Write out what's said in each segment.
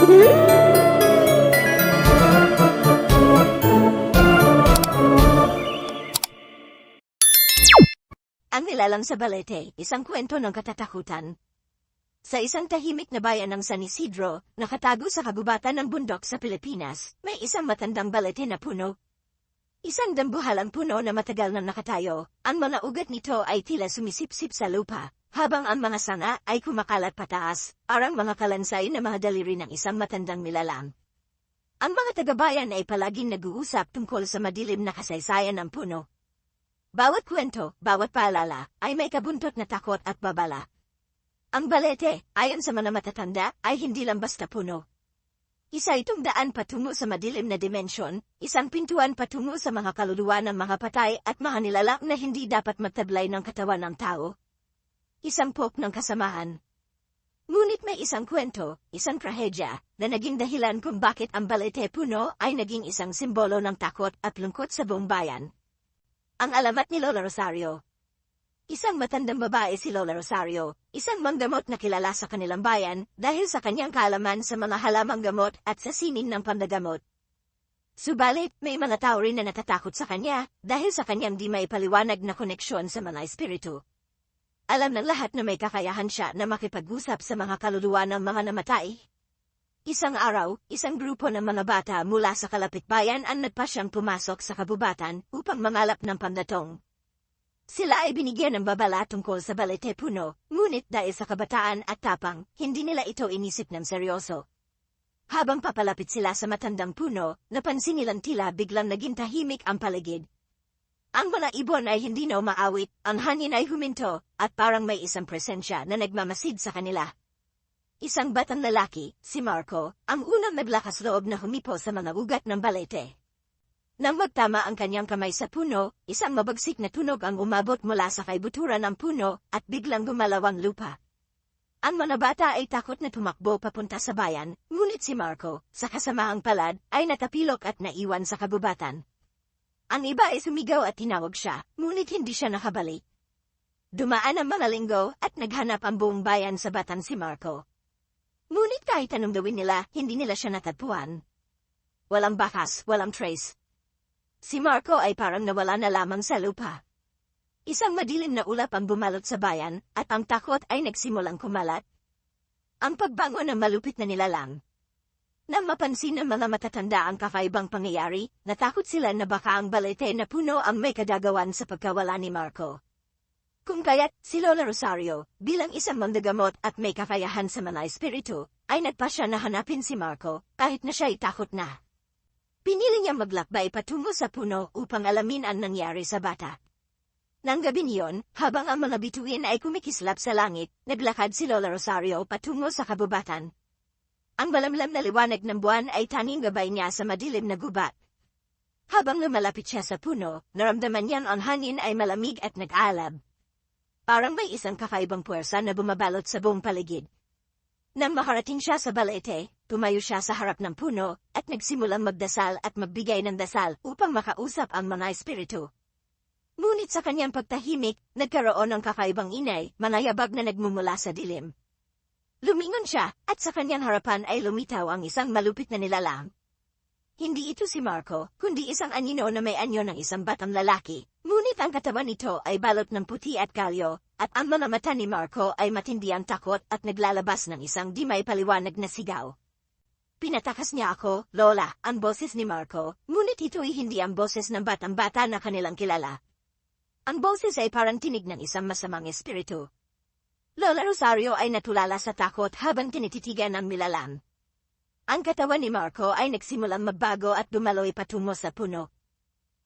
Ang nilalang sa balete, isang kwento ng katatakutan. Sa isang tahimik na bayan ng San Isidro, nakatago sa kagubatan ng bundok sa Pilipinas, may isang matandang balete na puno. Isang dambuhalang puno na matagal na nakatayo, ang mga ugat nito ay tila sumisipsip sa lupa, habang ang mga sanga ay kumakalat pataas, arang mga kalansay na mga daliri ng isang matandang nilalang. Ang mga taga-bayan ay palaging nag-uusap tungkol sa madilim na kasaysayan ng puno. Bawat kwento, bawat paalala, ay may kabuntot na takot at babala. Ang balete, ayon sa mga matatanda, ay hindi lang basta puno. Isa itong daan patungo sa madilim na dimensyon, isang pintuan patungo sa mga kaluluwa ng mga patay at mga nilalang na hindi dapat magtablay ng katawan ng tao. Isang pok ng kasamahan. Ngunit may isang kwento, isang trahedya, na naging dahilan kung bakit ang balete puno ay naging isang simbolo ng takot at lungkot sa buong bayan. Ang alamat ni Lola Rosario. Isang matandang babae si Lola Rosario, isang manggamot na kilala sa kanilang bayan dahil sa kanyang kaalaman sa mga halamang gamot at sa sining ng pandagamot. Subalit, may mga tao rin na natatakot sa kanya dahil sa kanyang di maipaliwanag na koneksyon sa mga espiritu. Alam ng lahat na may kakayahan siya na makipag-usap sa mga kaluluwa ng mga namatay. Isang araw, isang grupo ng mga bata mula sa kalapitbayan ang nagpasyang pumasok sa kabubatan upang mangalap ng pandatong. Sila ay binigyan ng babala tungkol sa balete puno, ngunit dahil sa kabataan at tapang, hindi nila ito inisip ng seryoso. Habang papalapit sila sa matandang puno, napansin nilang tila biglang naging tahimik ang paligid. Ang mga ibon ay hindi na umaawit, ang hangin ay huminto, at parang may isang presensya na nagmamasid sa kanila. Isang batang lalaki, si Marco, ang unang naglakas loob na humipo sa mga ugat ng balete. Nang magtama ang kanyang kamay sa puno, isang mabagsik na tunog ang umabot mula sa kaibuturan ng puno at biglang gumalaw ang lupa. Ang mga bata ay takot na tumakbo papunta sa bayan, ngunit si Marco, sa kasamaang palad, ay natapilok at naiwan sa kabubatan. Ang iba ay sumigaw at tinawag siya, ngunit hindi siya nakabalik. Dumaan ang mga linggo at naghanap ang buong bayan sa batang si Marco. Ngunit kahit anong gawin nila, hindi nila siya natagpuan. Walang bakas, walang trace. Si Marco ay parang nawala na lamang sa lupa. Isang madilim na ulap ang bumalot sa bayan, at ang takot ay nagsimulang kumalat. Ang pagbango ng malupit na nilalang. Nang mapansin ng mga matatanda ang kakaibang pangyayari, natakot sila na baka ang balete na puno ang may kadagawan sa pagkawala ni Marco. Kung kaya't, si Lola Rosario, bilang isang mandagamot at may kakayahan sa mga espiritu, ay nagpasya na hanapin si Marco, kahit na siya'y takot na. Pinili niyang maglakbay patungo sa puno upang alamin ang nangyari sa bata. Nang gabi niyon, habang ang mga bituin ay kumikislap sa langit, naglakad si Lola Rosario patungo sa kabubatan. Ang malamlam na liwanag ng buwan ay tanging gabay niya sa madilim na gubat. Habang lumalapit siya sa puno, naramdaman niyang ang hangin ay malamig at nag-aalab. Parang may isang kakaibang puwersa na bumabalot sa buong paligid. Nang makarating siya sa balete, tumayo siya sa harap ng puno, at nagsimulang magdasal at magbigay ng dasal upang makausap ang mga espiritu. Ngunit sa kanyang pagtahimik, nagkaroon ng kakaibang ingay, manayabag na nagmumula sa dilim. Lumingon siya, at sa kanyang harapan ay lumitaw ang isang malupit na nilalang. Hindi ito si Marco, kundi isang anino na may anyo ng isang batang lalaki. Ngunit ang katawan nito ay balot ng puti at kalyo, at ang mga mata ni Marco ay matindi ang takot at naglalabas ng isang di may paliwanag na sigaw. Pinatakas niya ako, Lola, ang boses ni Marco, ngunit ito'y hindi ang boses ng batang-bata na kanilang kilala. Ang boses ay parang tinig ng isang masamang espiritu. Lola Rosario ay natulala sa takot habang tinititigan ng nilalang. Ang katawan ni Marco ay nagsimulang magbago at dumaloy patungo sa puno.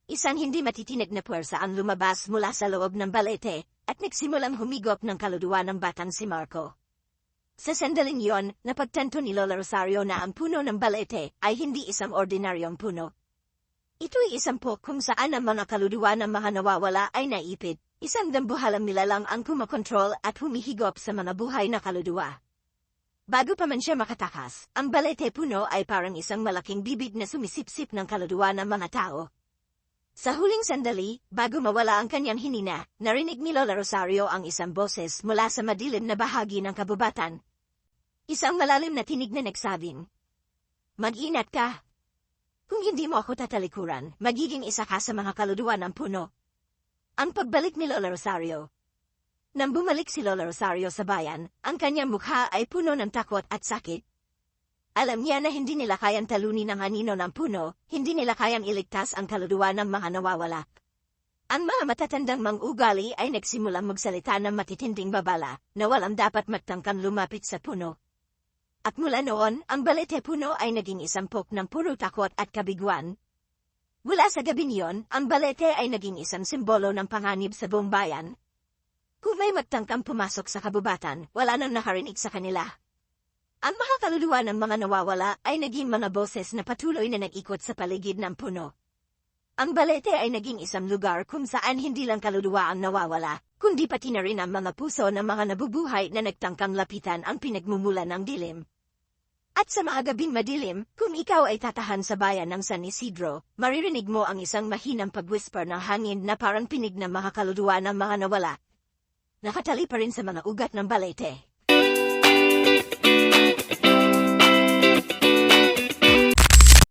Isang hindi matitinig na puwersa ang lumabas mula sa loob ng balete, at nagsimulang humigop ng kaluluwa ng batang si Marco. Sa sandaling yon, napagtanto ni Lola Rosario na ang puno ng balete ay hindi isang ordinaryong puno. Ito'y isang pok kung saan ang mga kaluluwa ng mga nawawala ay naipit, isang dambuhalang nilalang ang kumakontrol at humihigop sa mga buhay na kaluluwa. Bago pa man siya makatakas, ang balete puno ay parang isang malaking bibig na sumisipsip ng kaluluwa ng mga tao. Sa huling sandali, bago mawala ang kanyang hinina, narinig ni Lola Rosario ang isang boses mula sa madilim na bahagi ng kabubatan. Isang malalim na tinig na nagsabing, Mag-ingat ka. Kung hindi mo ako tatalikuran, magiging isa ka sa mga kaluluwa ng puno. Ang pagbalik ni Lola Rosario. Nang bumalik si Lola Rosario sa bayan, ang kanyang mukha ay puno ng takot at sakit. Alam niya na hindi nila kayang talunin ang anino ng puno, hindi nila kayang iligtas ang kaluluwa ng mga nawawala. Ang mga matatandang mang-ugali ay nagsimulang magsalita ng matitinding babala na walang dapat magtangkang lumapit sa puno. At mula noon, ang balete puno ay naging isang pok ng puro takot at kabiguan. Mula sa gabi niyon, ang balete ay naging isang simbolo ng panganib sa buong bayan. Kung may magtangkang pumasok sa kabubatan, wala nang nakarinig sa kanila. Ang mga kaluluwa ng mga nawawala ay naging mga boses na patuloy na nag-ikot sa paligid ng puno. Ang balete ay naging isang lugar kung saan hindi lang kaluluwa ang nawawala, kundi pati na rin ang mga puso ng mga nabubuhay na nagtangkang lapitan ang pinagmumulan ng dilim. At sa mga gabing madilim, kung ikaw ay tatahan sa bayan ng San Isidro, maririnig mo ang isang mahinang pag-whisper ng hangin na parang pinig ng mga kaluluwa ng mga nawala. Nakatali pa rin sa mga ugat ng balete.